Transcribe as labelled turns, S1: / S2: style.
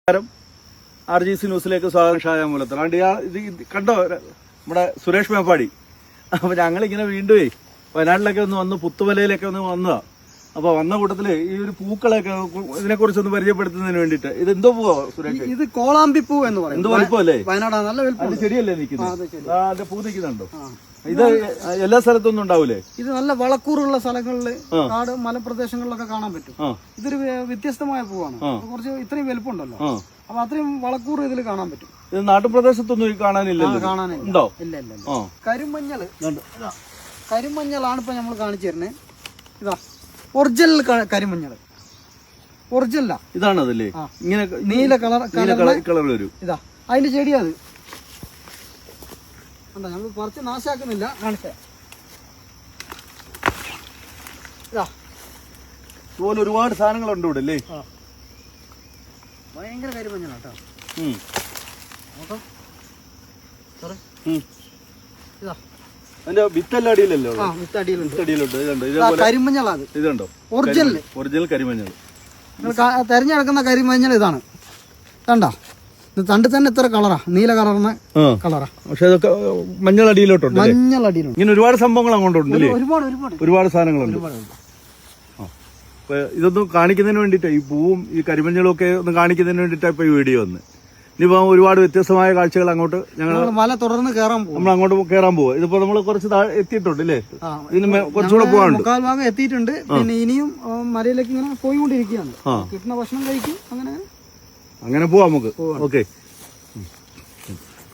S1: RGC ന്യൂസിലേക്ക് സ്വാഗതം. ഷാജാൻ മൂലത്തറ. ഇത് കണ്ടോ നമ്മുടെ സുരേഷ് മേപ്പാടി. അപ്പൊ ഞങ്ങളിങ്ങനെ വീണ്ടും വയനാട്ടിലൊക്കെ ഒന്ന് വന്ന് പുത്തുമലയിലൊക്കെ ഒന്ന് വന്നതാ. അപ്പൊ വന്ന കൂട്ടത്തില് ഈ ഒരു പൂക്കളൊക്കെ ഇതിനെ കുറിച്ചൊന്ന് പരിചയപ്പെടുത്തുന്നതിന് വേണ്ടിട്ട് ഇത് എന്തോ പൂവോ സുരേഷ്?
S2: ഇത് കോളാമ്പിപ്പൂ എന്ന് പറയും.
S1: എന്ത് വലിപ്പല്ലേ?
S2: വയനാട് നല്ല വലിപ്പം.
S1: ശരിയല്ലേ നിൽക്കുന്നത്? അതിന്റെ പൂ നിൽക്കുന്നുണ്ടോ? ഇത് എല്ലാ സ്ഥലത്തൊന്നും ഉണ്ടാവൂലേ?
S2: ഇത് നല്ല വളക്കൂറുള്ള സ്ഥലങ്ങളില് കാട് മലപ്രദേശങ്ങളിലൊക്കെ കാണാൻ പറ്റും. ഇതൊരു വ്യത്യസ്തമായ പൂവാണ്. കുറച്ച് ഇത്രയും വലുപ്പമുണ്ടല്ലോ, അപ്പൊ അത്രയും വളക്കൂറ് ഇതിൽ കാണാൻ പറ്റും.
S1: ഇത് നാട്ടുപ്രദേശത്തൊന്നും കാണാനില്ലല്ലോ?
S2: കാണാനില്ല. ഇല്ല ഇല്ല. കരിമഞ്ഞള്, കരിമഞ്ഞളാണ് ഇപ്പൊ നമ്മൾ കാണിച്ചു തരുന്നത്. ഇതാ ഒറിജിനൽ കരിമഞ്ഞള്. ഒറിജിനല
S1: ഇതാണ് അതല്ലേ? ഇങ്ങനെ
S2: നീല
S1: കളർ വരും.
S2: ഇതാ അതിന്റെ ചെടിയാ അത്. എന്താ നമ്മൾ പറിച്ച് നാശാക്കുന്നില്ല, കാണിച്ചേ. ഇതാ
S1: ഇതുപോലെ ഒരുപാട് സാധനങ്ങളുണ്ട് ഇവിടെ അല്ലേ?
S2: ഭയങ്കര കരിമഞ്ഞളാട്ടോ. നോക്കാം. ഇതാ
S1: അതിന്റെ വിത്തെല്ലാം അടിയിലല്ലോ?
S2: വിത്ത് അടിയിലുണ്ട്.
S1: കരിമഞ്ഞളാ
S2: അത്.
S1: ഇതുണ്ടോ? ഒറിജിനൽ കരിമഞ്ഞൾ.
S2: തെരഞ്ഞെടുക്കുന്ന കരിമഞ്ഞൾ ഇതാണ്. കണ്ടോ? ഇത് തണ്ട് തന്നെ ഇത്ര കളറാ, നീല കളർന്ന കളറാ.
S1: പക്ഷെ അതൊക്കെ മഞ്ഞൾ അടിയിലോട്ടുണ്ട്.
S2: മഞ്ഞൾ അടിയിലുണ്ട്.
S1: ഇങ്ങനെ ഒരുപാട് സംഭവങ്ങൾ അങ്ങോട്ടുണ്ട്.
S2: ഒരുപാട്
S1: സാധനങ്ങളുണ്ട്. ഇതൊന്നും കാണിക്കുന്നതിന് വേണ്ടിട്ടാ, ഈ പൂവും ഈ കരിമഞ്ഞളും ഒക്കെ ഒന്ന് കാണിക്കുന്നതിന് വേണ്ടിട്ടാ ഇപ്പൊ ഈ വീഡിയോ വന്ന്. ഇനിയിപ്പോ ഒരുപാട് വ്യത്യസ്തമായ കാഴ്ചകൾ അങ്ങോട്ട് ഞങ്ങൾ
S2: മല തുടർന്ന് കയറാൻ പോകും.
S1: നമ്മൾ അങ്ങോട്ട് കയറാൻ പോവാ. ഇതിപ്പോ നമ്മൾ കുറച്ച് എത്തിയിട്ടുണ്ട് അല്ലേ? ഇതിന് കുറച്ചുകൂടെ പോകാനുണ്ട്.
S2: മുക്കാൽ ഭാഗം എത്തിയിട്ടുണ്ട്. പിന്നെ ഇനിയും മലയിലേക്ക് ഇങ്ങനെ പോയിക്കൊണ്ടിരിക്കുകയാണ്. കിട്ടുന്ന ഭക്ഷണം കഴിക്കും. അങ്ങനെ
S1: പോവാം നമുക്ക്. ഓക്കെ.